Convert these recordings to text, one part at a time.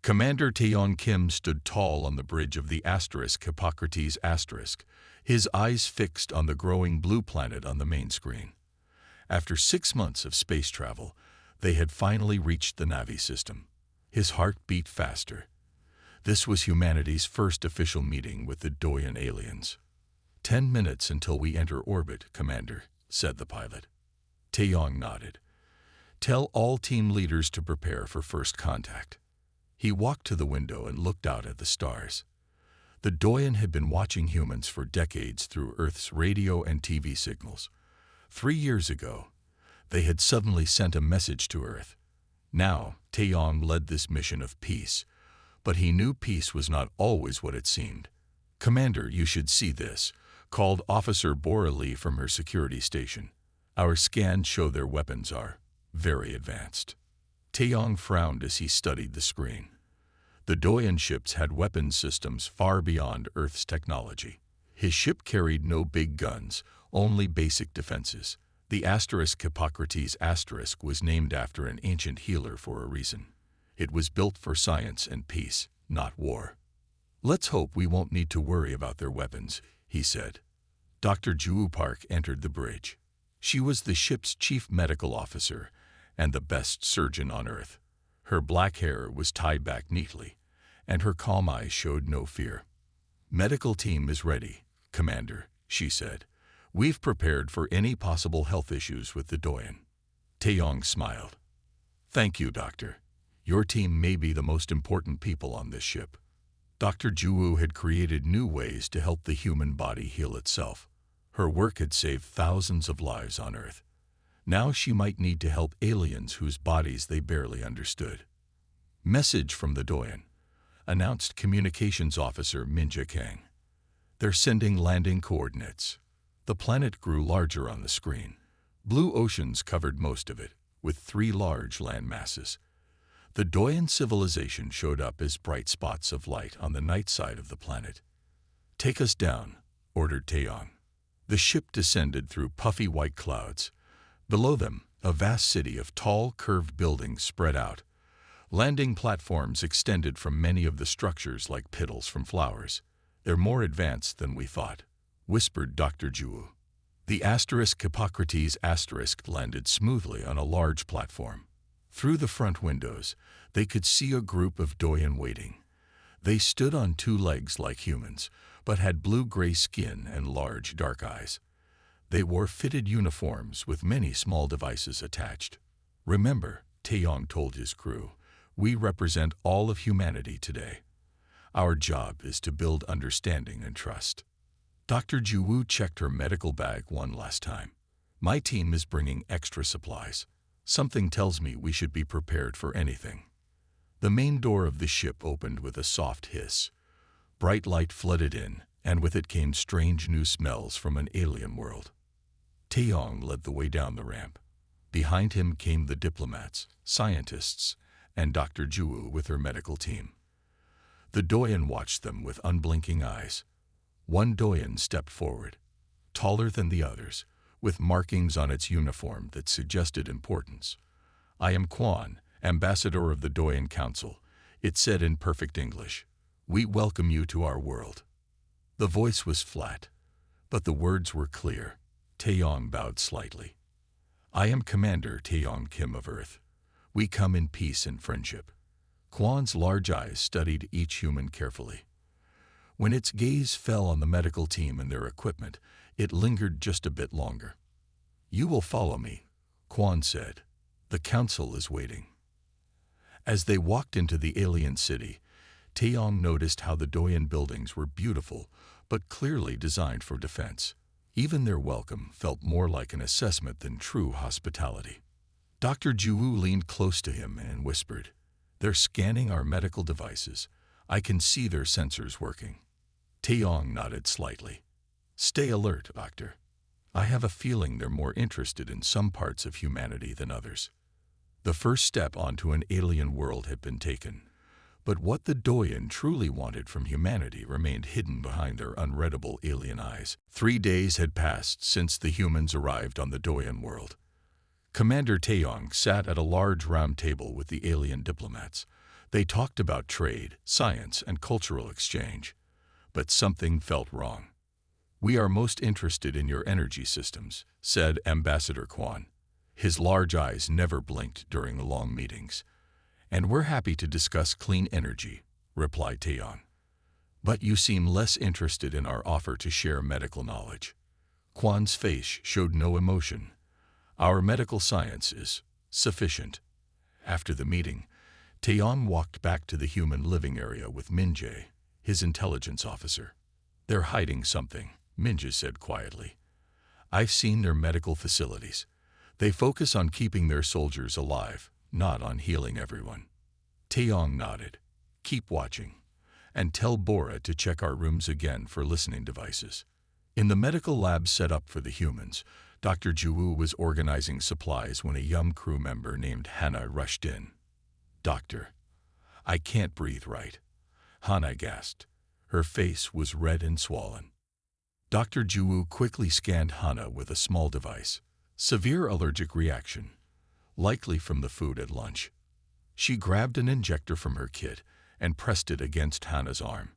Commander Taeyong Kim stood tall on the bridge of the Hippocrates asterisk, his eyes fixed on the growing blue planet on the main screen. After 6 months of space travel, they had finally reached the Navi system. His heart beat faster. This was humanity's first official meeting with the Doyen aliens. 10 minutes until we enter orbit, Commander, said the pilot. Taeyong nodded. Tell all team leaders to prepare for first contact. He walked to the window and looked out at the stars. The Doyen had been watching humans for decades through Earth's radio and TV signals. 3 years ago, they had suddenly sent a message to Earth. Now, Taeyong led this mission of peace, but he knew peace was not always what it seemed. Commander, you should see this, called Officer Bora Lee from her security station. Our scans show their weapons are very advanced. Taeyong frowned as he studied the screen. The Doyen ships had weapons systems far beyond Earth's technology. His ship carried no big guns, only basic defenses. The Hippocrates asterisk was named after an ancient healer for a reason. It was built for science and peace, not war. Let's hope we won't need to worry about their weapons, he said. Dr. Ju Park entered the bridge. She was the ship's chief medical officer and the best surgeon on Earth. Her black hair was tied back neatly, and her calm eyes showed no fear. Medical team is ready, Commander, she said. We've prepared for any possible health issues with the Doyen. Taeyong smiled. Thank you, Doctor. Your team may be the most important people on this ship. Dr. Juwu had created new ways to help the human body heal itself. Her work had saved thousands of lives on Earth. Now she might need to help aliens whose bodies they barely understood. Message from the Doyen, announced Communications Officer Minja Kang. They're sending landing coordinates. The planet grew larger on the screen. Blue oceans covered most of it, with 3 large land masses. The Doyen civilization showed up as bright spots of light on the night side of the planet. Take us down, ordered Taeyong. The ship descended through puffy white clouds. Below them, a vast city of tall, curved buildings spread out. Landing platforms extended from many of the structures like petals from flowers. They're more advanced than we thought, whispered Dr. Juwu. The Hippocrates asterisk landed smoothly on a large platform. Through the front windows, they could see a group of Doyen waiting. They stood on 2 legs like humans, but had blue-gray skin and large, dark eyes. They wore fitted uniforms with many small devices attached. Remember, Taeyong told his crew, we represent all of humanity today. Our job is to build understanding and trust. Dr. Juwu checked her medical bag one last time. My team is bringing extra supplies. Something tells me we should be prepared for anything. The main door of the ship opened with a soft hiss. Bright light flooded in, and with it came strange new smells from an alien world. Taeyong led the way down the ramp. Behind him came the diplomats, scientists, and Dr. Juwu with her medical team. The Doyen watched them with unblinking eyes. One Doyen stepped forward, taller than the others, with markings on its uniform that suggested importance. I am Quan, ambassador of the Doyen Council, it said in perfect English. We welcome you to our world. The voice was flat, but the words were clear. Taeyong bowed slightly. I am Commander Taeyong Kim of Earth. We come in peace and friendship. Quan's large eyes studied each human carefully. When its gaze fell on the medical team and their equipment, it lingered just a bit longer. You will follow me, Quan said. The council is waiting. As they walked into the alien city, Taeyong noticed how the Doyen buildings were beautiful, but clearly designed for defense. Even their welcome felt more like an assessment than true hospitality. Dr. Juwu leaned close to him and whispered, They're scanning our medical devices. I can see their sensors working. Taeyong nodded slightly. Stay alert, Doctor. I have a feeling they're more interested in some parts of humanity than others. The first step onto an alien world had been taken, but what the Doyen truly wanted from humanity remained hidden behind their unreadable alien eyes. 3 days had passed since the humans arrived on the Doyen world. Commander Taeyong sat at a large round table with the alien diplomats. They talked about trade, science, and cultural exchange, but something felt wrong. "We are most interested in your energy systems," said Ambassador Quan. His large eyes never blinked during the long meetings. "And we're happy to discuss clean energy," replied Taeyong. "But you seem less interested in our offer to share medical knowledge." Quan's face showed no emotion. "Our medical science is sufficient." After the meeting, Taeyong walked back to the human living area with Min-jae, his intelligence officer. "They're hiding something," Min-jae said quietly. "I've seen their medical facilities. They focus on keeping their soldiers alive, not on healing everyone." Taeyong nodded. "Keep watching. And tell Bora to check our rooms again for listening devices." In the medical lab set up for the humans, Dr. Juwoo was organizing supplies when a young crew member named Hannah rushed in. "Doctor, I can't breathe right," Hannah gasped. Her face was red and swollen. Dr. Juwoo quickly scanned Hannah with a small device. Severe allergic reaction, likely from the food at lunch. She grabbed an injector from her kit and pressed it against Hannah's arm.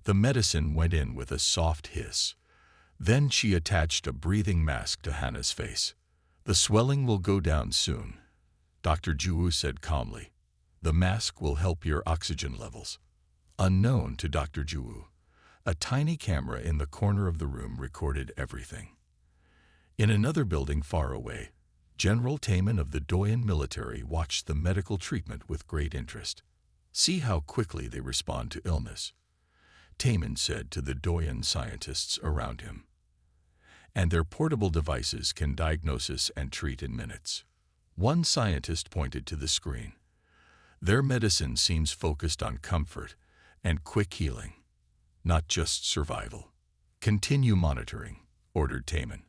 The medicine went in with a soft hiss. Then she attached a breathing mask to Hannah's face. "The swelling will go down soon," Dr. Juwoo said calmly. "The mask will help your oxygen levels." Unknown to Dr. Juwoo, a tiny camera in the corner of the room recorded everything. In another building far away, General Taemin of the Doyen military watched the medical treatment with great interest. "See how quickly they respond to illness," Taemin said to the Doyen scientists around him. "And their portable devices can diagnose and treat in minutes." One scientist pointed to the screen. "Their medicine seems focused on comfort and quick healing, not just survival." "Continue monitoring," ordered Taemin.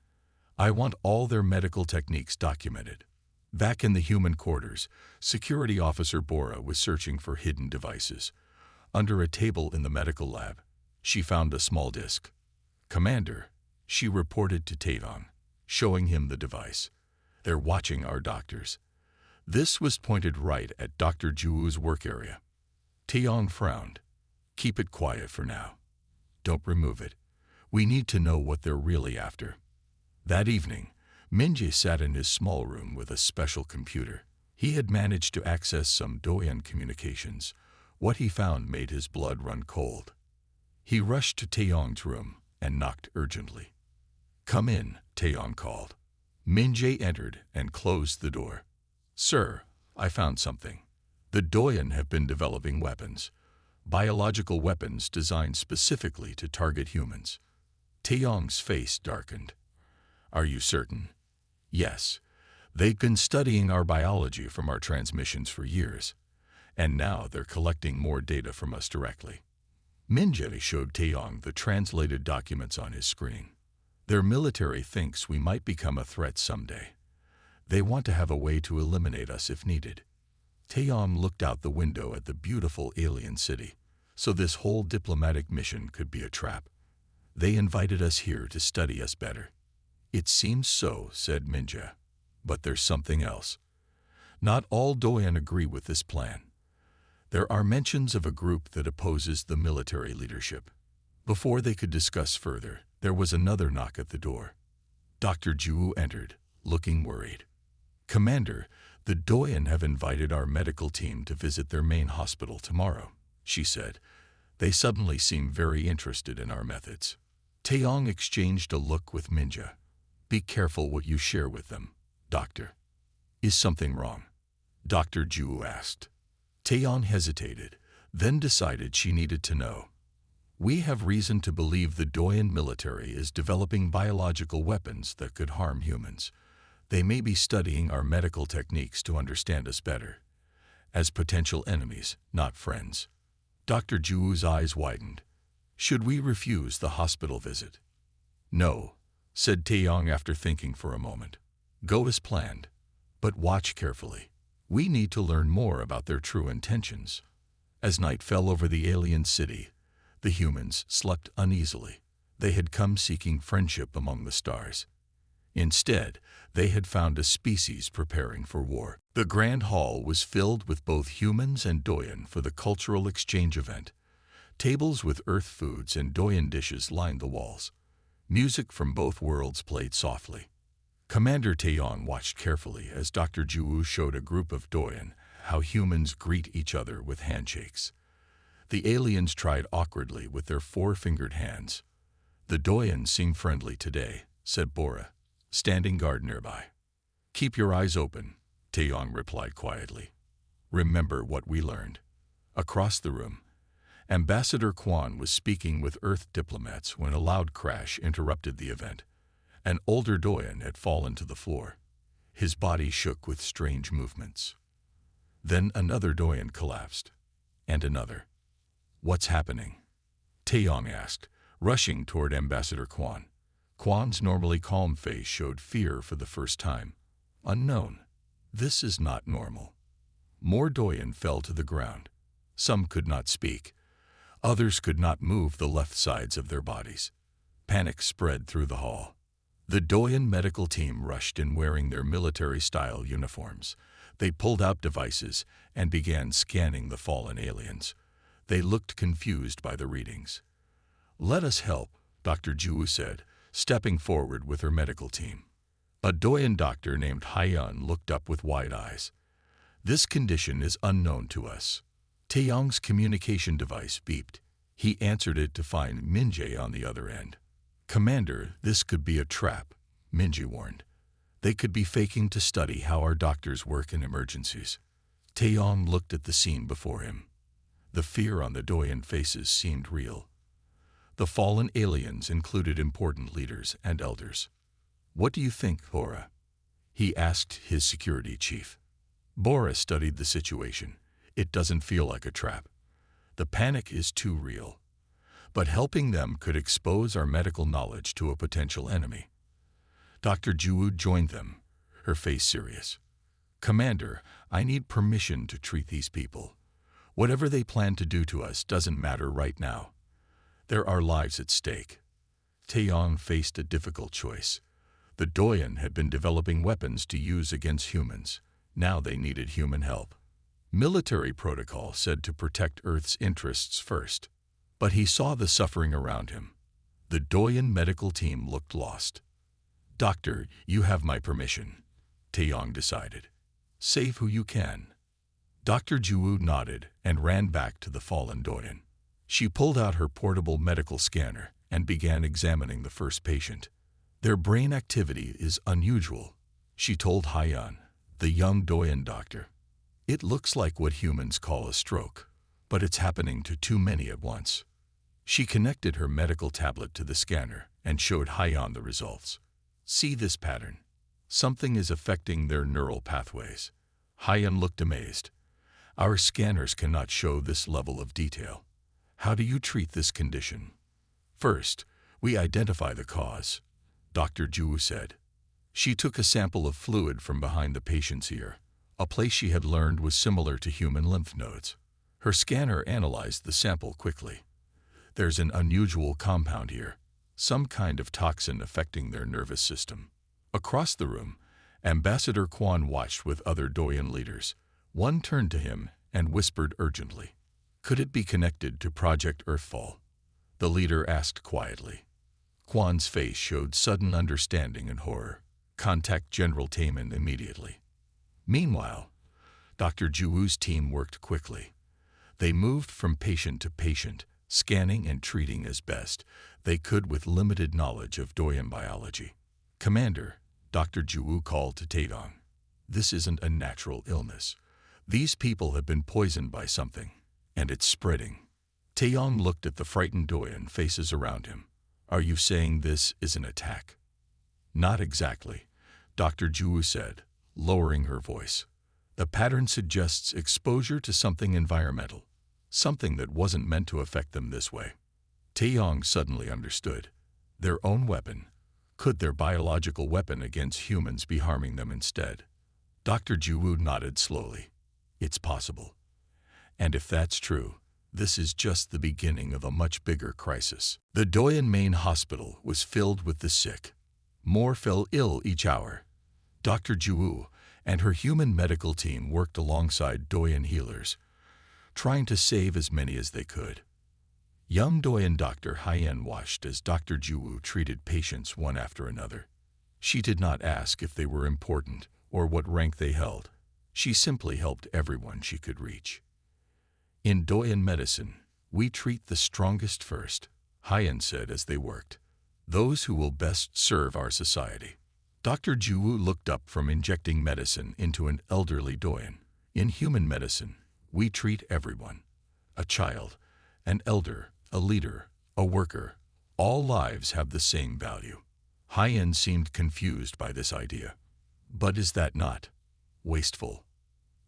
"I want all their medical techniques documented." Back in the human quarters, Security Officer Bora was searching for hidden devices. Under a table in the medical lab, she found a small disc. "Commander," she reported to Taeyong, showing him the device. "They're watching our doctors." This was pointed right at Dr. Juwoo's work area. Taeyong frowned. "Keep it quiet for now. Don't remove it. We need to know what they're really after." That evening, Min-jae sat in his small room with a special computer. He had managed to access some Doyen communications. What he found made his blood run cold. He rushed to Taeyong's room and knocked urgently. "Come in," Taeyong called. Min-jae entered and closed the door. "Sir, I found something. The Doyen have been developing weapons. Biological weapons designed specifically to target humans." Taeyong's face darkened. "Are you certain?" "Yes. They've been studying our biology from our transmissions for years, and now they're collecting more data from us directly." Min-jae showed Taeyong the translated documents on his screen. "Their military thinks we might become a threat someday. They want to have a way to eliminate us if needed." Taeyong looked out the window at the beautiful alien city. So this whole diplomatic mission could be a trap. "They invited us here to study us better." "It seems so," said Min-jae. "But there's something else. Not all Doyen agree with this plan. There are mentions of a group that opposes the military leadership." Before they could discuss further, there was another knock at the door. Dr. Juwoo entered, looking worried. "Commander, the Doyen have invited our medical team to visit their main hospital tomorrow," she said. "They suddenly seem very interested in our methods." Taeyong exchanged a look with Min-jae. "Be careful what you share with them, Doctor." "Is something wrong?" Dr. Juwoo asked. Taeyong hesitated, then decided she needed to know. "We have reason to believe the Doyen military is developing biological weapons that could harm humans. They may be studying our medical techniques to understand us better. As potential enemies, not friends." Dr. Juwoo's eyes widened. "Should we refuse the hospital visit?" "No," said Taeyong after thinking for a moment. "Go as planned, but watch carefully. We need to learn more about their true intentions." As night fell over the alien city, the humans slept uneasily. They had come seeking friendship among the stars. Instead, they had found a species preparing for war. The Grand Hall was filled with both humans and Doyen for the cultural exchange event. Tables with Earth foods and Doyen dishes lined the walls. Music from both worlds played softly. Commander Taeyong watched carefully as Dr. Juwu showed a group of Doyen how humans greet each other with handshakes. The aliens tried awkwardly with their four-fingered hands. "The Doyen seem friendly today," said Bora, standing guard nearby. "Keep your eyes open," Taeyong replied quietly. "Remember what we learned." Across the room, Ambassador Quan was speaking with Earth diplomats when a loud crash interrupted the event. An older Doyen had fallen to the floor. His body shook with strange movements. Then another Doyen collapsed, and another. "What's happening?" Taeyong asked, rushing toward Ambassador Quan. Quan's normally calm face showed fear for the first time. "Unknown. This is not normal." More Doyen fell to the ground. Some could not speak. Others could not move the left sides of their bodies. Panic spread through the hall. The Doyen medical team rushed in wearing their military-style uniforms. They pulled out devices and began scanning the fallen aliens. They looked confused by the readings. "Let us help," Dr. Juwu said, stepping forward with her medical team. A Doyen doctor named Haiyun looked up with wide eyes. "This condition is unknown to us." Taeyong's communication device beeped. He answered it to find Minjae on the other end. "Commander, this could be a trap," Minjae warned. "They could be faking to study how our doctors work in emergencies." Taeyong looked at the scene before him. The fear on the Doyen faces seemed real. The fallen aliens included important leaders and elders. "What do you think, Bora?" he asked his security chief. Bora studied the situation. "It doesn't feel like a trap. The panic is too real. But helping them could expose our medical knowledge to a potential enemy." Dr. Juwu joined them, her face serious. "Commander, I need permission to treat these people. Whatever they plan to do to us doesn't matter right now. There are lives at stake." Taeyong faced a difficult choice. The Doyen had been developing weapons to use against humans. Now they needed human help. Military protocol said to protect Earth's interests first. But he saw the suffering around him. The Doyen medical team looked lost. "Doctor, you have my permission," Taeyong decided. "Save who you can." Dr. Juwu nodded and ran back to the fallen Doyen. She pulled out her portable medical scanner and began examining the first patient. "Their brain activity is unusual," she told Haiyun, the young Doyen doctor. "It looks like what humans call a stroke, but it's happening to too many at once." She connected her medical tablet to the scanner and showed Haiyun the results. "See this pattern? Something is affecting their neural pathways." Haiyun looked amazed. "Our scanners cannot show this level of detail. How do you treat this condition?" "First, we identify the cause," Dr. Juwu said. She took a sample of fluid from behind the patient's ear. A place she had learned was similar to human lymph nodes. Her scanner analyzed the sample quickly. "There's an unusual compound here, some kind of toxin affecting their nervous system." Across the room, Ambassador Quan watched with other Doyen leaders. One turned to him and whispered urgently, "Could it be connected to Project Earthfall?" The leader asked quietly. Quan's face showed sudden understanding and horror. "Contact General Taemin immediately." Meanwhile, Dr. Juwu's team worked quickly. They moved from patient to patient, scanning and treating as best they could with limited knowledge of Doyen biology. "Commander," Dr. Juwu called to Taeyong, "this isn't a natural illness. These people have been poisoned by something, and it's spreading." Taeyong looked at the frightened Doyen faces around him. "Are you saying this is an attack?" "Not exactly," Dr. Juwu said, lowering her voice. "The pattern suggests exposure to something environmental, something that wasn't meant to affect them this way." Taeyong suddenly understood. Their own weapon. Could their biological weapon against humans be harming them instead? Dr. Juwu nodded slowly. "It's possible. And if that's true, this is just the beginning of a much bigger crisis." The Doyen main hospital was filled with the sick. More fell ill each hour. Dr. Juwu and her human medical team worked alongside Doyen healers, trying to save as many as they could. Young Doyen Dr. Haiyan watched as Dr. Juwu treated patients one after another. She did not ask if they were important or what rank they held. She simply helped everyone she could reach. In Doyen medicine, we treat the strongest first, Haiyan said as they worked. Those who will best serve our society. Dr. Juwu looked up from injecting medicine into an elderly Doyen. In human medicine, we treat everyone. A child, an elder, a leader, a worker. All lives have the same value. Haiyan seemed confused by this idea. But is that not wasteful?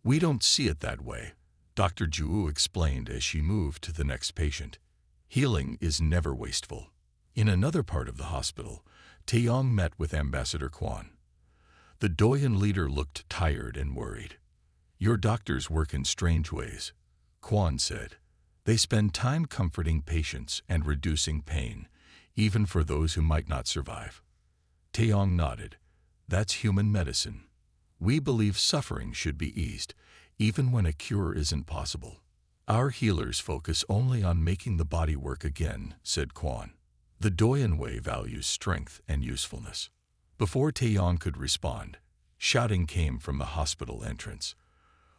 We don't see it that way, Dr. Juwu explained as she moved to the next patient. Healing is never wasteful. In another part of the hospital, Taeyong met with Ambassador Quan. The Doyen leader looked tired and worried. Your doctors work in strange ways, Quan said. They spend time comforting patients and reducing pain, even for those who might not survive. Taeyong nodded. That's human medicine. We believe suffering should be eased, even when a cure isn't possible. Our healers focus only on making the body work again, said Quan. The Doyen way values strength and usefulness. Before Taeyong could respond, shouting came from the hospital entrance.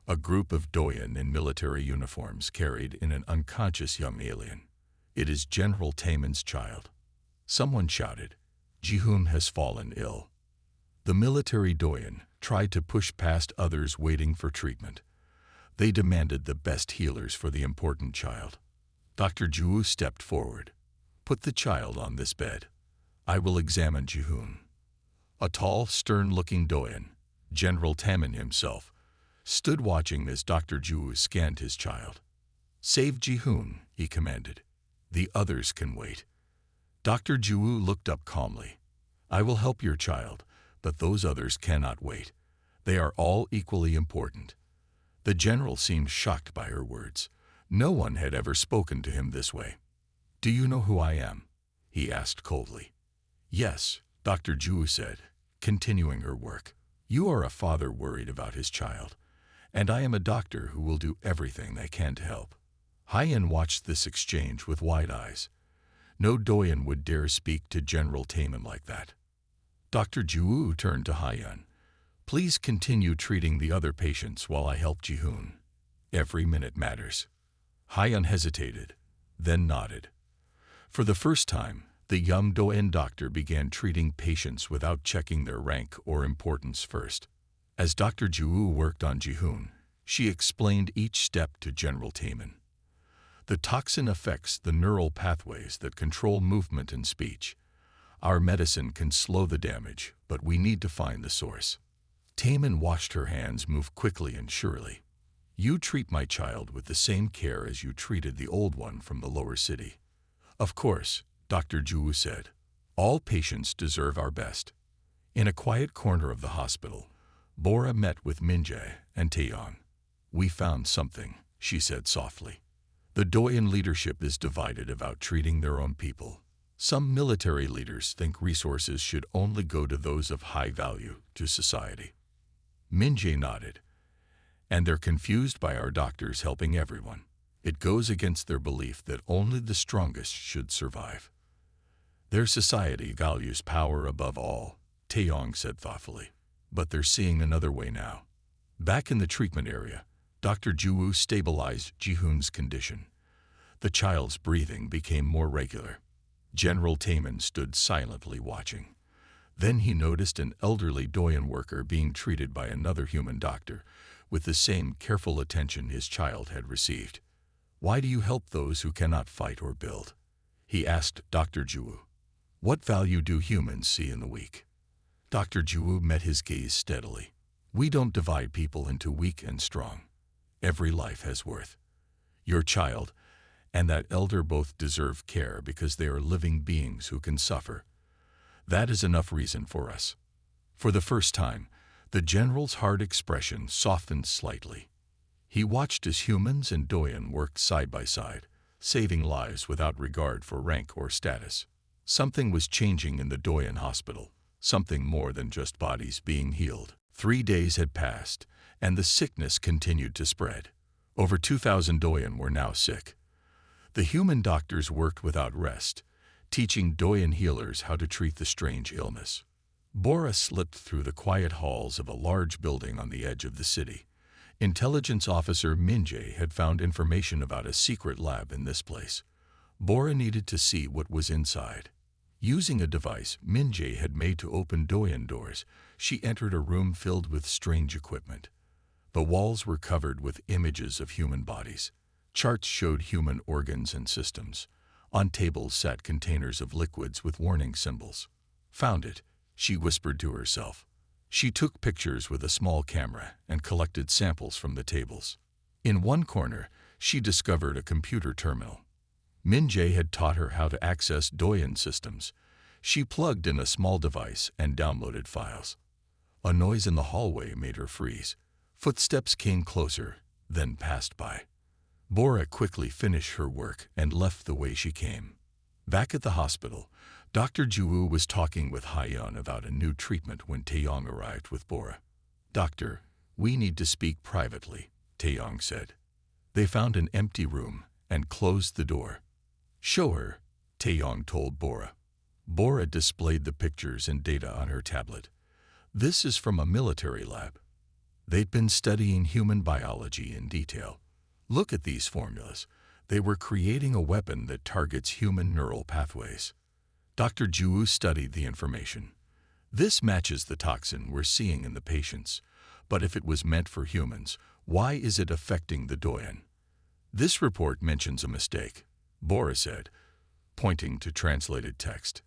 A group of Doyen in military uniforms carried in an unconscious young alien. It is General Taemin's child. Someone shouted, Ji-hoon has fallen ill. The military Doyen tried to push past others waiting for treatment. They demanded the best healers for the important child. Dr. Juwu stepped forward. Put the child on this bed. I will examine Ji-hoon. A tall, stern-looking Doyen, General Taemin himself, stood watching as Dr. Juwu scanned his child. Save Ji-hoon, he commanded. The others can wait. Dr. Juwu looked up calmly. I will help your child, but those others cannot wait. They are all equally important. The general seemed shocked by her words. No one had ever spoken to him this way. Do you know who I am? He asked coldly. Yes, Dr. Juwu said, continuing her work. You are a father worried about his child, and I am a doctor who will do everything I can to help. Haiyan watched this exchange with wide eyes. No Doyen would dare speak to General Taemin like that. Dr. Juwu turned to Haiyan. Please continue treating the other patients while I help Ji-hoon. Every minute matters. Haiyan hesitated, then nodded. For the first time, the young Doyen doctor began treating patients without checking their rank or importance first. As Dr. Juwu worked on Ji-hoon, she explained each step to General Taemin. The toxin affects the neural pathways that control movement and speech. Our medicine can slow the damage, but we need to find the source. Taemin watched her hands move quickly and surely. You treat my child with the same care as you treated the old one from the lower city. Of course, Dr. Juwu said. All patients deserve our best. In a quiet corner of the hospital, Bora met with Minjae and Taeyong. We found something, she said softly. The Doyen leadership is divided about treating their own people. Some military leaders think resources should only go to those of high value to society. Minjae nodded. And they're confused by our doctors helping everyone. It goes against their belief that only the strongest should survive. Their society values power above all, Taeyong said thoughtfully. But they're seeing another way now. Back in the treatment area, Dr. Juwu stabilized Ji-hoon's condition. The child's breathing became more regular. General Taemin stood silently watching. Then he noticed an elderly Doyen worker being treated by another human doctor with the same careful attention his child had received. Why do you help those who cannot fight or build? He asked Dr. Juwu. What value do humans see in the weak? Dr. Juwu met his gaze steadily. We don't divide people into weak and strong. Every life has worth. Your child and that elder both deserve care because they are living beings who can suffer. That is enough reason for us. For the first time, the general's hard expression softened slightly. He watched as humans and Doyen worked side by side, saving lives without regard for rank or status. Something was changing in the Doyen hospital. something more than just bodies being healed. 3 days had passed, and the sickness continued to spread. Over 2,000 Doyen were now sick. The human doctors worked without rest, teaching Doyen healers how to treat the strange illness. Bora slipped through the quiet halls of a large building on the edge of the city. Intelligence officer Minjae had found information about a secret lab in this place. Bora needed to see what was inside. Using a device Minjae had made to open Doyen doors, she entered a room filled with strange equipment. The walls were covered with images of human bodies. Charts showed human organs and systems. On tables sat containers of liquids with warning symbols. "Found it," she whispered to herself. She took pictures with a small camera and collected samples from the tables. In one corner, she discovered a computer terminal. Minjae had taught her how to access Doyen systems. She plugged in a small device and downloaded files. A noise in the hallway made her freeze. Footsteps came closer, then passed by. Bora quickly finished her work and left the way she came. Back at the hospital, Dr. Juwu was talking with Haiyun about a new treatment when Taeyong arrived with Bora. "Doctor, we need to speak privately," Taeyong said. They found an empty room and closed the door. "Show her," Taeyong told Bora. Bora displayed the pictures and data on her tablet. "This is from a military lab. They'd been studying human biology in detail. Look at these formulas. They were creating a weapon that targets human neural pathways." Dr. Juwu studied the information. "This matches the toxin we're seeing in the patients. But if it was meant for humans, why is it affecting the Doyen?" "This report mentions a mistake," Bora said, pointing to translated text.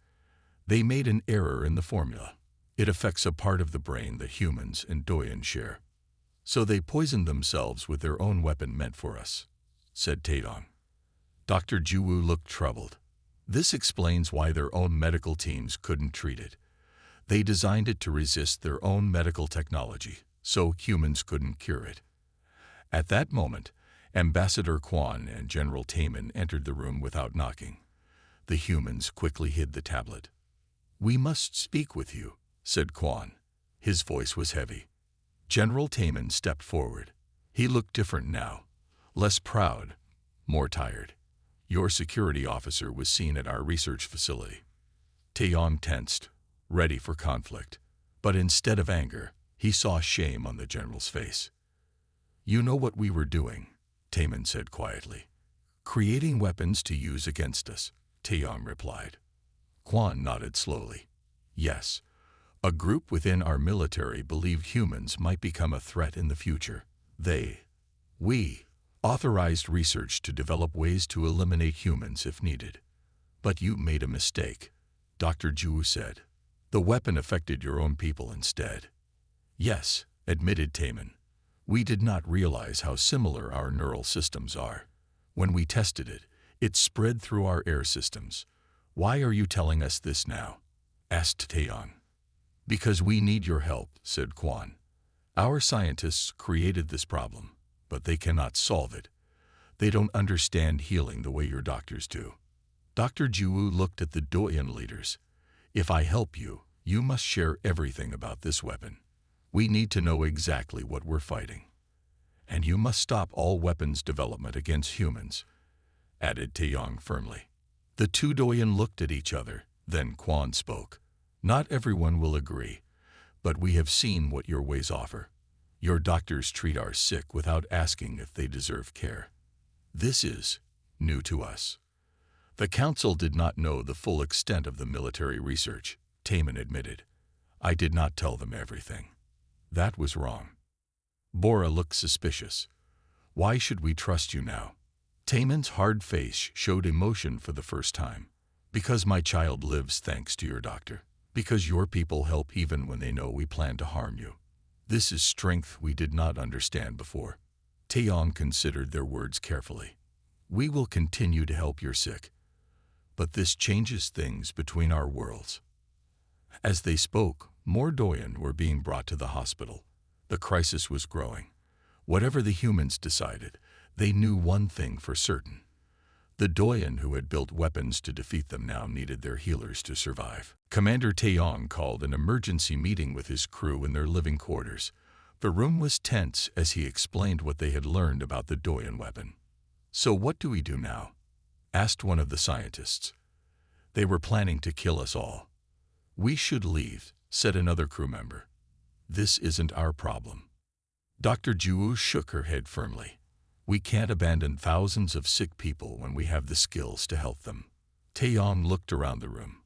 "They made an error in the formula. It affects a part of the brain that humans and Doyen share. So they poisoned themselves with their own weapon meant for us," said Taedong. Dr. Juwu looked troubled. "This explains why their own medical teams couldn't treat it. They designed it to resist their own medical technology, so humans couldn't cure it." At that moment, Ambassador Quan and General Taemin entered the room without knocking. The humans quickly hid the tablet. "We must speak with you," said Quan. His voice was heavy. General Taemin stepped forward. He looked different now, less proud, more tired. "Your security officer was seen at our research facility." Taeyong tensed, ready for conflict. But instead of anger, he saw shame on the general's face. "You know what we were doing," Taemin said quietly. "Creating weapons to use against us," Taeyong replied. Quan nodded slowly. "Yes. A group within our military believed humans might become a threat in the future. We authorized research to develop ways to eliminate humans if needed. But you made a mistake," Dr. Juwu said. "The weapon affected your own people instead." "Yes," admitted Taemin. "We did not realize how similar our neural systems are. When we tested it, it spread through our air systems. Why are you telling us this now?" asked Taeyong. "Because we need your help," said Quan. "Our scientists created this problem, but they cannot solve it. They don't understand healing the way your doctors do." Dr. Juwu looked at the Doyen leaders. "If I help you, you must share everything about this weapon. We need to know exactly what we're fighting. And you must stop all weapons development against humans," added Taeyong firmly. The two Doyen looked at each other, then Quan spoke. "Not everyone will agree, but we have seen what your ways offer. Your doctors treat our sick without asking if they deserve care. This is new to us." "The council did not know the full extent of the military research," Taemin admitted. "I did not tell them everything. That was wrong." Bora looked suspicious. "Why should we trust you now?" Taemin's hard face showed emotion for the first time. "Because my child lives thanks to your doctor. Because your people help even when they know we plan to harm you. This is strength we did not understand before." Taeyong considered their words carefully. "We will continue to help your sick. But this changes things between our worlds." As they spoke, more Doyen were being brought to the hospital. The crisis was growing. Whatever the humans decided, they knew one thing for certain. The Doyen who had built weapons to defeat them now needed their healers to survive. Commander Taeyong called an emergency meeting with his crew in their living quarters. The room was tense as he explained what they had learned about the Doyen weapon. "So what do we do now?" asked one of the scientists. "They were planning to kill us all." "We should leave," said another crew member. "This isn't our problem." Dr. Ju shook her head firmly. "We can't abandon thousands of sick people when we have the skills to help them." Taeyong looked around the room.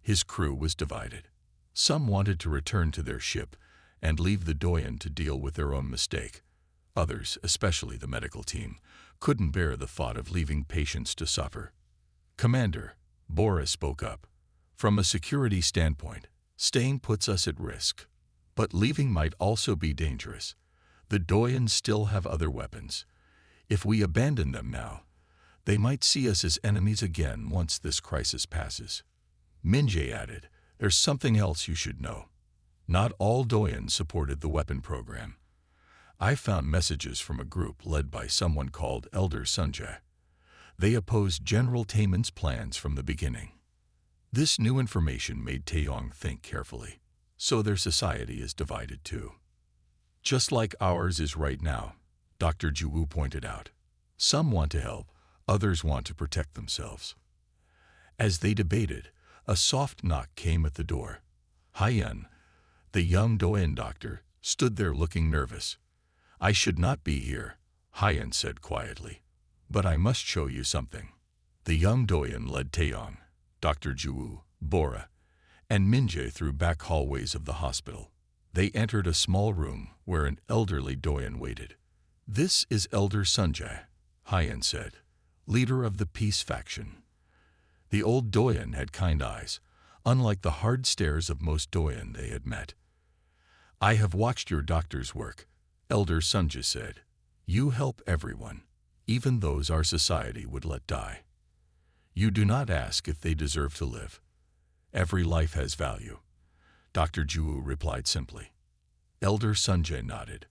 His crew was divided. Some wanted to return to their ship and leave the Doyen to deal with their own mistake. Others, especially the medical team, couldn't bear the thought of leaving patients to suffer. "Commander," Bora spoke up, "from a security standpoint, staying puts us at risk. But leaving might also be dangerous. The Doyens still have other weapons. If we abandon them now, they might see us as enemies again once this crisis passes." Minjae added, "There's something else you should know. Not all Doyens supported the weapon program. I found messages from a group led by someone called Elder Sunjae. They opposed General Taemin's plans from the beginning." This new information made Taeyong think carefully. So their society is divided too. "Just like ours is right now," Dr. Ju pointed out. "Some want to help, others want to protect themselves." As they debated, a soft knock came at the door. Haiyan, the young Doyen doctor, stood there looking nervous. "I should not be here," Haiyan said quietly, "but I must show you something." The young Doyen led Taeyong, Dr. Ju, Bora, and Minjae through back hallways of the hospital. They entered a small room where an elderly Doyen waited. "This is Elder Sunjae," Haiyan said, "leader of the peace faction." The old Doyen had kind eyes, unlike the hard stares of most Doyen they had met. "I have watched your doctor's work," Elder Sunjae said. "You help everyone, even those our society would let die. You do not ask if they deserve to live. Every life has value." Dr. Ju replied simply. Elder Sunjae nodded.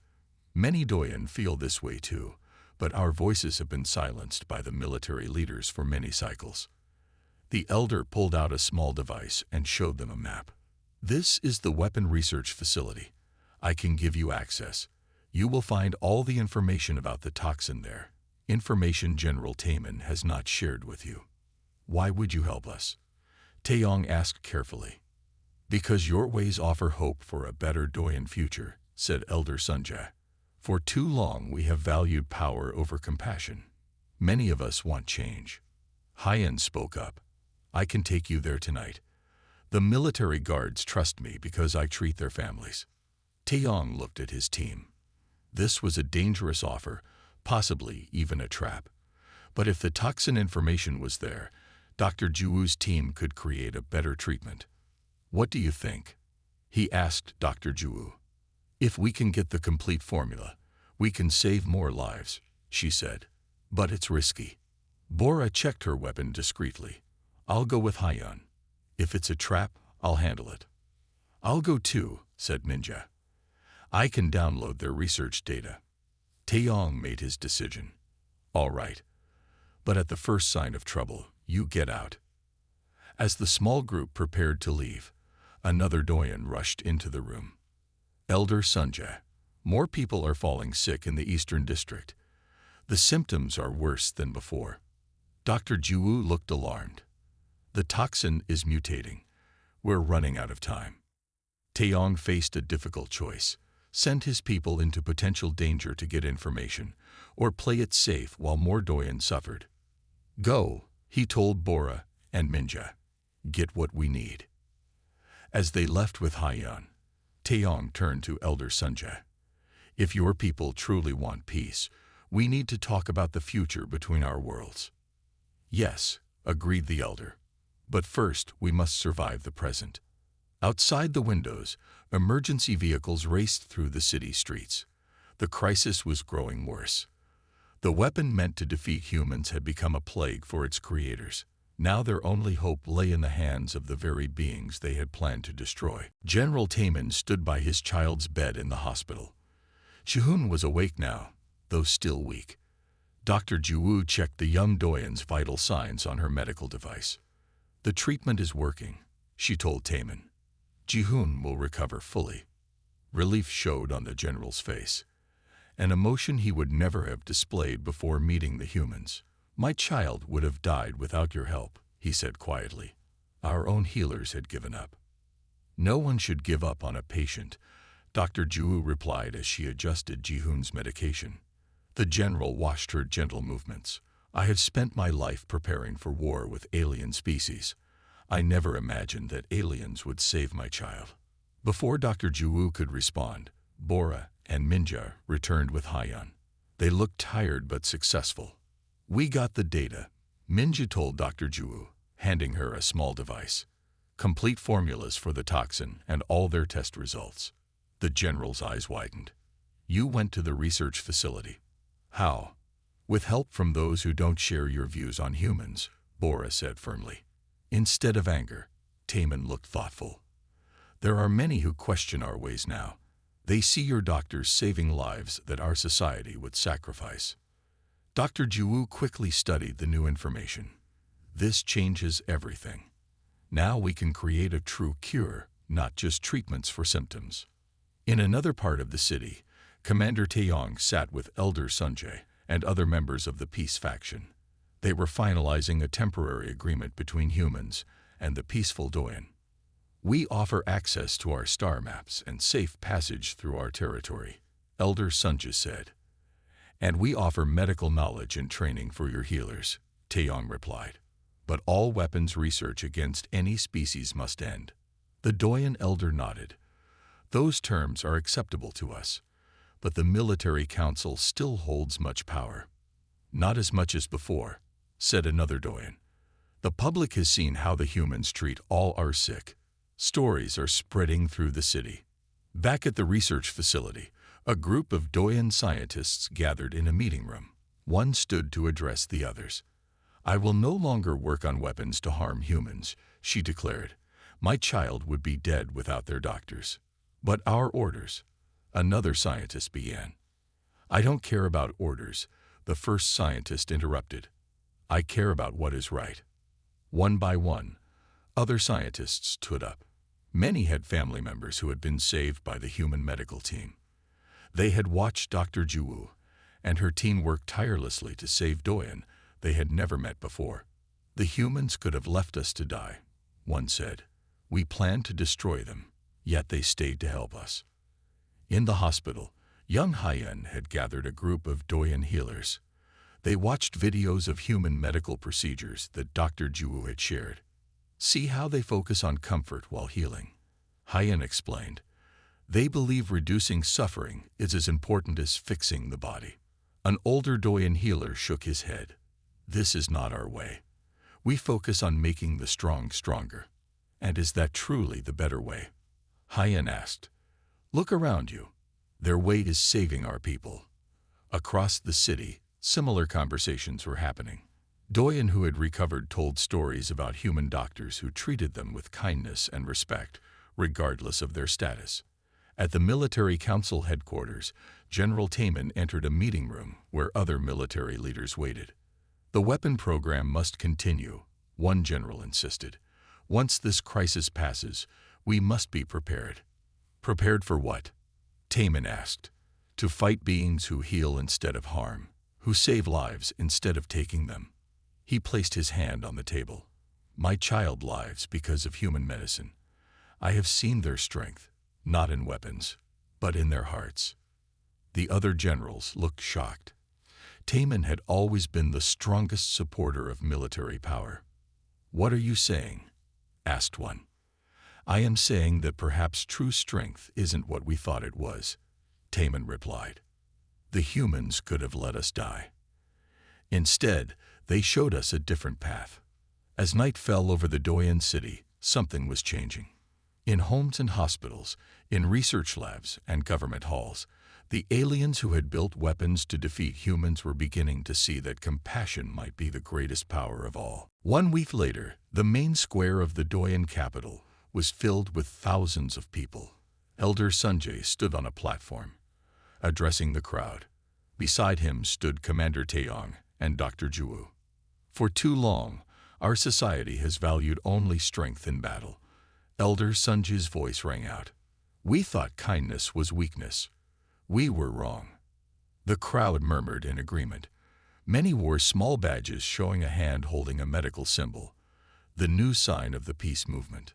"Many Doyen feel this way too, but our voices have been silenced by the military leaders for many cycles." The elder pulled out a small device and showed them a map. "This is the weapon research facility. I can give you access. You will find all the information about the toxin there, information General Taemin has not shared with you." "Why would you help us?" Taeyong asked carefully. "Because your ways offer hope for a better Doyen future," said Elder Sunjae. "For too long we have valued power over compassion. Many of us want change." Haiyan spoke up. "I can take you there tonight. The military guards trust me because I treat their families." Taeyong looked at his team. This was a dangerous offer, possibly even a trap. But if the toxin information was there, Dr. Juwoo's team could create a better treatment. "What do you think?" he asked Dr. Juwoo. "If we can get the complete formula, we can save more lives," she said. "But it's risky." Bora checked her weapon discreetly. "I'll go with Haiyan. If it's a trap, I'll handle it." "I'll go too," said Minjae. "I can download their research data." Taeyong made his decision. "All right. But at the first sign of trouble, you get out." As the small group prepared to leave, another Doyen rushed into the room. "Elder Sunjae, more people are falling sick in the Eastern District. The symptoms are worse than before." Dr. Juwoo looked alarmed. "The toxin is mutating. We're running out of time." Taeyong faced a difficult choice: send his people into potential danger to get information, or play it safe while more Doyen suffered. "Go," he told Bora and Minjae. "Get what we need." As they left with Haiyan, Taeyong turned to Elder Sunjae. "If your people truly want peace, we need to talk about the future between our worlds." "Yes," agreed the elder. "But first we must survive the present." Outside the windows, emergency vehicles raced through the city streets. The crisis was growing worse. The weapon meant to defeat humans had become a plague for its creators. Now their only hope lay in the hands of the very beings they had planned to destroy. General Taemin stood by his child's bed in the hospital. Shihun was awake now, though still weak. Dr. Juwu checked the young Doyen's vital signs on her medical device. "The treatment is working," she told Taemin. "Ji-hoon will recover fully." Relief showed on the general's face, an emotion he would never have displayed before meeting the humans. "My child would have died without your help," he said quietly. "Our own healers had given up." "No one should give up on a patient," Dr. Juwu replied as she adjusted Ji-hoon's medication. The general watched her gentle movements. "I have spent my life preparing for war with alien species. I never imagined that aliens would save my child." Before Dr. Juwu could respond, Bora and Minja returned with Hyun. They looked tired but successful. "We got the data," Minja told Dr. Juwu, handing her a small device. "Complete formulas for the toxin and all their test results." The general's eyes widened. "You went to the research facility." "How?" "With help from those who don't share your views on humans," Bora said firmly. Instead of anger, Taemin looked thoughtful. "There are many who question our ways now. They see your doctors saving lives that our society would sacrifice." Dr. Juwu quickly studied the new information. "This changes everything. Now we can create a true cure, not just treatments for symptoms." In another part of the city, Commander Taeyong sat with Elder Sunjae and other members of the peace faction. They were finalizing a temporary agreement between humans and the peaceful Doyen. "We offer access to our star maps and safe passage through our territory," Elder Sunjae said. "And we offer medical knowledge and training for your healers," Taeyong replied. "But all weapons research against any species must end." The Doyen elder nodded. "Those terms are acceptable to us, but the military council still holds much power." "Not as much as before," said another Doyen. "The public has seen how the humans treat all our sick. Stories are spreading through the city." Back at the research facility, a group of Doyen scientists gathered in a meeting room. One stood to address the others. "I will no longer work on weapons to harm humans," she declared. "My child would be dead without their doctors." "But our orders," another scientist began. "I don't care about orders," the first scientist interrupted. "I care about what is right." One by one, other scientists stood up. Many had family members who had been saved by the human medical team. They had watched Dr. Juwu and her team work tirelessly to save Doyen they had never met before. "The humans could have left us to die," one said. "We planned to destroy them, yet they stayed to help us." In the hospital, young Hyun had gathered a group of Doyen healers. They watched videos of human medical procedures that Dr. Juwu had shared. "See how they focus on comfort while healing," Hyun explained. "They believe reducing suffering is as important as fixing the body." An older Doyen healer shook his head. "This is not our way. We focus on making the strong stronger." "And is that truly the better way?" Hyun asked. "Look around you. Their way is saving our people." Across the city, similar conversations were happening. Doyen who had recovered told stories about human doctors who treated them with kindness and respect, regardless of their status. At the military council headquarters, General Taemin entered a meeting room where other military leaders waited. "The weapon program must continue," one general insisted. "Once this crisis passes, we must be prepared." "Prepared for what?" Taemin asked. "To fight beings who heal instead of harm, who save lives instead of taking them." He placed his hand on the table. "My child lives because of human medicine. I have seen their strength, not in weapons, but in their hearts." The other generals looked shocked. Taemin had always been the strongest supporter of military power. "What are you saying?" asked one. "I am saying that perhaps true strength isn't what we thought it was," Taemin replied. "The humans could have let us die. Instead, they showed us a different path." As night fell over the Doyen city, something was changing. In homes and hospitals, in research labs and government halls, the aliens who had built weapons to defeat humans were beginning to see that compassion might be the greatest power of all. 1 week later, the main square of the Doyen capital was filled with thousands of people. Elder Sunjae stood on a platform, addressing the crowd. Beside him stood Commander Taeyong and Dr. Juwu. For too long, our society has valued only strength in battle. Elder Sunji's voice rang out. We thought kindness was weakness. We were wrong. The crowd murmured in agreement. Many wore small badges showing a hand holding a medical symbol, the new sign of the peace movement.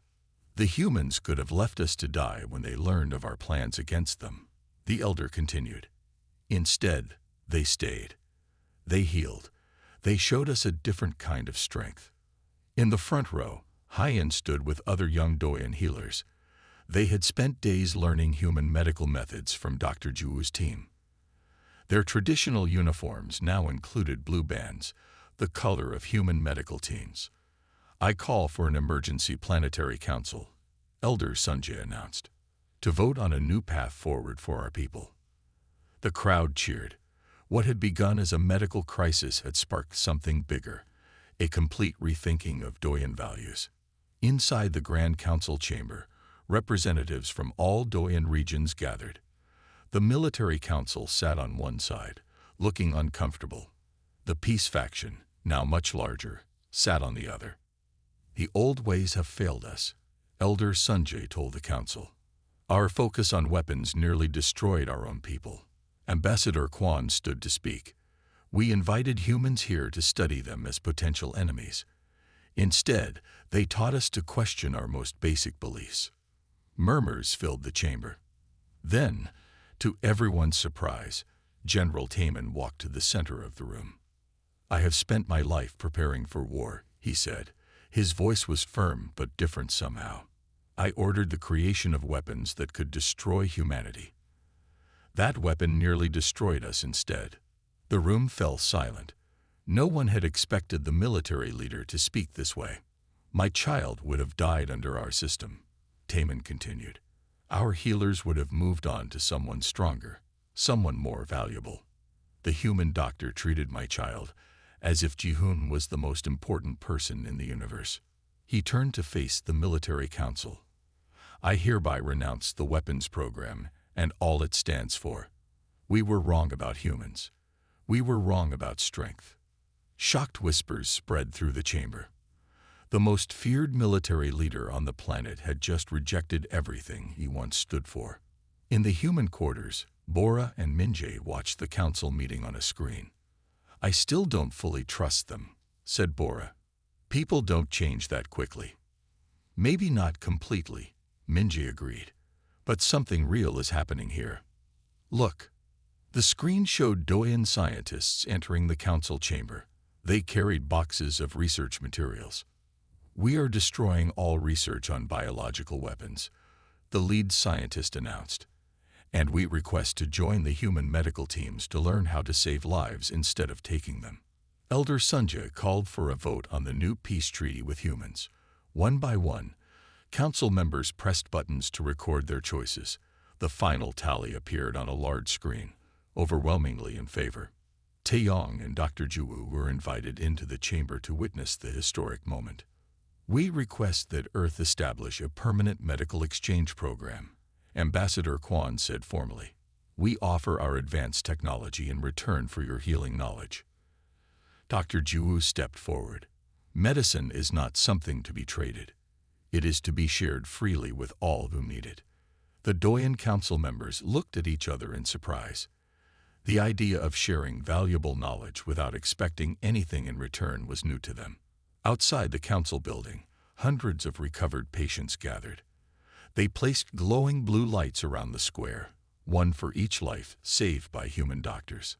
The humans could have left us to die when they learned of our plans against them, the elder continued. Instead, they stayed. They healed. They showed us a different kind of strength. In the front row, Haiyan stood with other young Doyan healers. They had spent days learning human medical methods from Dr. Juwu's team. Their traditional uniforms now included blue bands, the color of human medical teams. I call for an emergency planetary council, Elder Sunjay announced, to vote on a new path forward for our people. The crowd cheered. What had begun as a medical crisis had sparked something bigger, a complete rethinking of Doyan values. Inside the Grand Council chamber, representatives from all Doyan regions gathered. The military council sat on one side, looking uncomfortable. The peace faction, now much larger, sat on the other. The old ways have failed us, Elder Sunjay told the council. Our focus on weapons nearly destroyed our own people. Ambassador Quan stood to speak. We invited humans here to study them as potential enemies. Instead, they taught us to question our most basic beliefs. Murmurs filled the chamber. Then, to everyone's surprise, General Taeman walked to the center of the room. I have spent my life preparing for war, he said. His voice was firm but different somehow. I ordered the creation of weapons that could destroy humanity. That weapon nearly destroyed us instead. The room fell silent. No one had expected the military leader to speak this way. My child would have died under our system, Taeman continued. Our healers would have moved on to someone stronger, someone more valuable. The human doctor treated my child as if Ji-hoon was the most important person in the universe. He turned to face the military council. I hereby renounce the weapons program and all it stands for. We were wrong about humans. We were wrong about strength. Shocked whispers spread through the chamber. The most feared military leader on the planet had just rejected everything he once stood for. In the human quarters, Bora and Minjae watched the council meeting on a screen. I still don't fully trust them, said Bora. People don't change that quickly. Maybe not completely, Minjae agreed. But something real is happening here. Look. The screen showed Doyan scientists entering the council chamber. They carried boxes of research materials. We are destroying all research on biological weapons, the lead scientist announced. And we request to join the human medical teams to learn how to save lives instead of taking them. Elder Sunjay called for a vote on the new peace treaty with humans. One by one, council members pressed buttons to record their choices. The final tally appeared on a large screen, overwhelmingly in favor. Taeyong and Dr. Juwu were invited into the chamber to witness the historic moment. We request that Earth establish a permanent medical exchange program, Ambassador Quan said formally. We offer our advanced technology in return for your healing knowledge. Dr. Juwu stepped forward. Medicine is not something to be traded. It is to be shared freely with all who need it. The Doyan Council members looked at each other in surprise. The idea of sharing valuable knowledge without expecting anything in return was new to them. Outside the council building, hundreds of recovered patients gathered. They placed glowing blue lights around the square, one for each life saved by human doctors.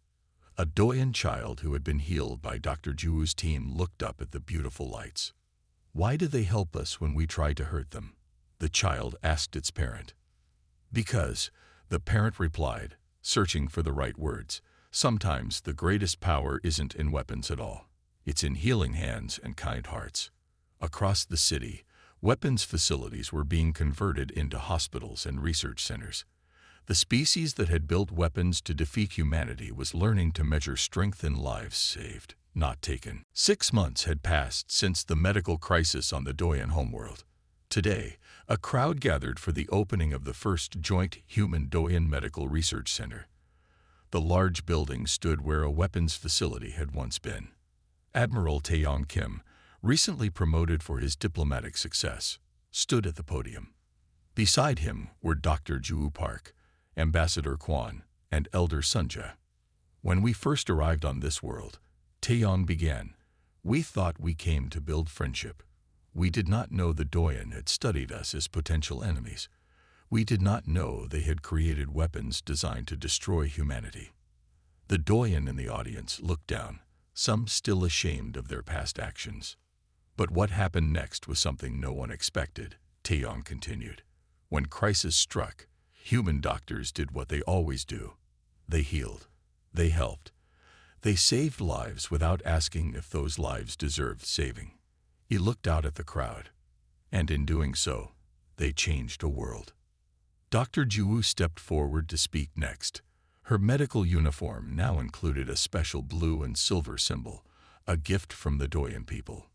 A Doyan child who had been healed by Dr. Juwu's team looked up at the beautiful lights. Why do they help us when we try to hurt them? The child asked its parent. Because, the parent replied, searching for the right words. Sometimes the greatest power isn't in weapons at all. It's in healing hands and kind hearts. Across the city, weapons facilities were being converted into hospitals and research centers. The species that had built weapons to defeat humanity was learning to measure strength in lives saved, not taken. 6 months had passed since the medical crisis on the Doyan homeworld. Today, a crowd gathered for the opening of the first joint human Doyan Medical Research Center. The large building stood where a weapons facility had once been. Admiral Taeyong Kim, recently promoted for his diplomatic success, stood at the podium. Beside him were Dr. Ju Park, Ambassador Kwon, and Elder Sunja. When we first arrived on this world, Taeyong began, we thought we came to build friendship. We did not know the Doyen had studied us as potential enemies. We did not know they had created weapons designed to destroy humanity. The Doyen in the audience looked down, some still ashamed of their past actions. But what happened next was something no one expected, Taeyong continued. When crisis struck, human doctors did what they always do. They healed. They helped. They saved lives without asking if those lives deserved saving. He looked out at the crowd, and in doing so, they changed a world. Dr. Ju stepped forward to speak next. Her medical uniform now included a special blue and silver symbol, a gift from the Doyen people.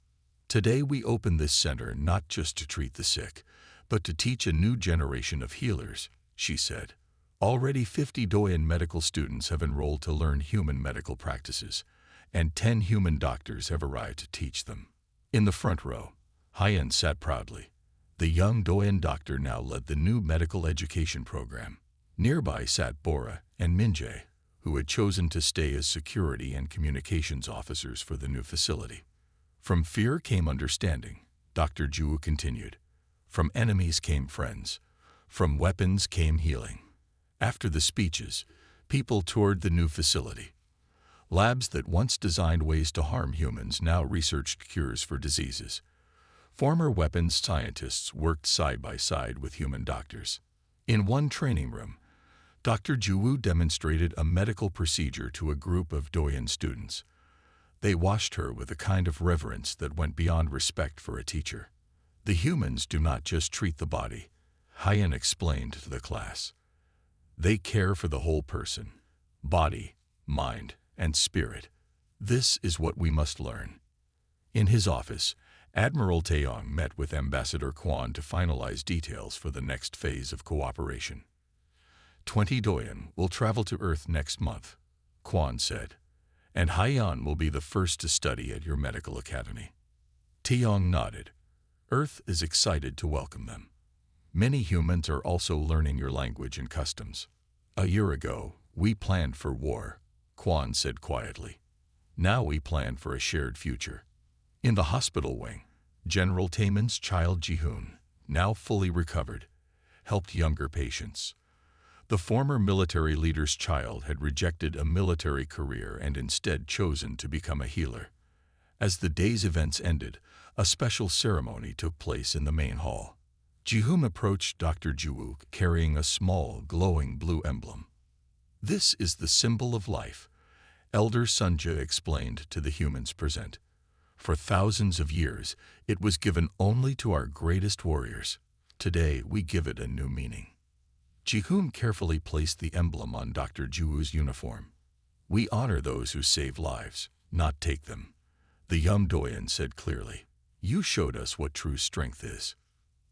Today we open this center not just to treat the sick, but to teach a new generation of healers, she said. Already 50 Doyen medical students have enrolled to learn human medical practices, and 10 human doctors have arrived to teach them. In the front row, Hyen sat proudly. The young Doyen doctor now led the new medical education program. Nearby sat Bora and Minjae, who had chosen to stay as security and communications officers for the new facility. From fear came understanding, Dr. Ju continued. From enemies came friends. From weapons came healing. After the speeches, people toured the new facility. Labs that once designed ways to harm humans now researched cures for diseases. Former weapons scientists worked side by side with human doctors. In one training room, Dr. Ju demonstrated a medical procedure to a group of Doyen students. They watched her with a kind of reverence that went beyond respect for a teacher. The humans do not just treat the body, Hyen explained to the class. They care for the whole person, body, mind, and spirit. This is what we must learn. In his office, Admiral Taeyong met with Ambassador Kwon to finalize details for the next phase of cooperation. 20 Doyen will travel to Earth next month, Kwon said, and Hyen will be the first to study at your medical academy. Taeyong nodded. Earth is excited to welcome them. Many humans are also learning your language and customs. A year ago, we planned for war, Kwon said quietly. Now we plan for a shared future. In the hospital wing, General Taemin's child Ji-hoon, now fully recovered, helped younger patients. The former military leader's child had rejected a military career and instead chosen to become a healer. As the day's events ended, a special ceremony took place in the main hall. Ji-hoon approached Dr. Ju carrying a small, glowing blue emblem. This is the symbol of life, Elder Sunja explained to the humans present. For thousands of years, it was given only to our greatest warriors. Today, we give it a new meaning. Ji-hoon carefully placed the emblem on Dr. Ju's uniform. We honor those who save lives, not take them. The young Doyen said clearly, you showed us what true strength is.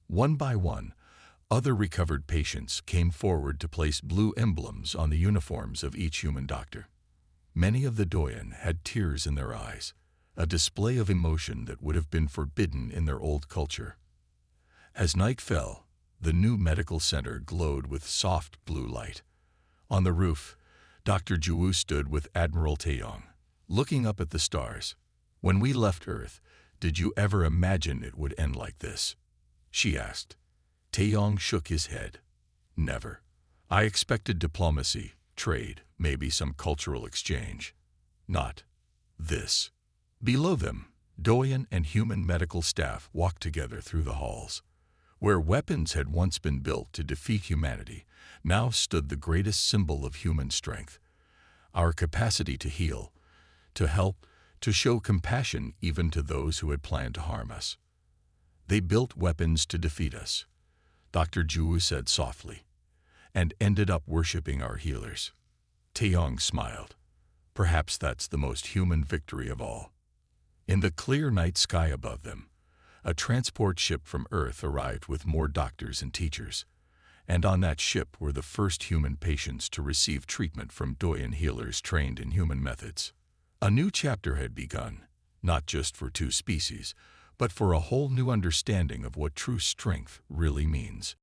One by one, other recovered patients came forward to place blue emblems on the uniforms of each human doctor. Many of the Doyen had tears in their eyes, a display of emotion that would have been forbidden in their old culture. As night fell, the new medical center glowed with soft blue light. On the roof, Dr. Ju stood with Admiral Taeyong, looking up at the stars. When we left Earth, did you ever imagine it would end like this? She asked. Taeyong shook his head. Never. I expected diplomacy, trade, maybe some cultural exchange. Not this. Below them, Doyen and human medical staff walked together through the halls. Where weapons had once been built to defeat humanity, now stood the greatest symbol of human strength. Our capacity to heal, to help, to show compassion even to those who had planned to harm us. They built weapons to defeat us, Dr. Ju said softly, and ended up worshipping our healers. Taeyong smiled. Perhaps that's the most human victory of all. In the clear night sky above them, a transport ship from Earth arrived with more doctors and teachers. And on that ship were the first human patients to receive treatment from Doyen healers trained in human methods. A new chapter had begun, not just for two species, but for a whole new understanding of what true strength really means.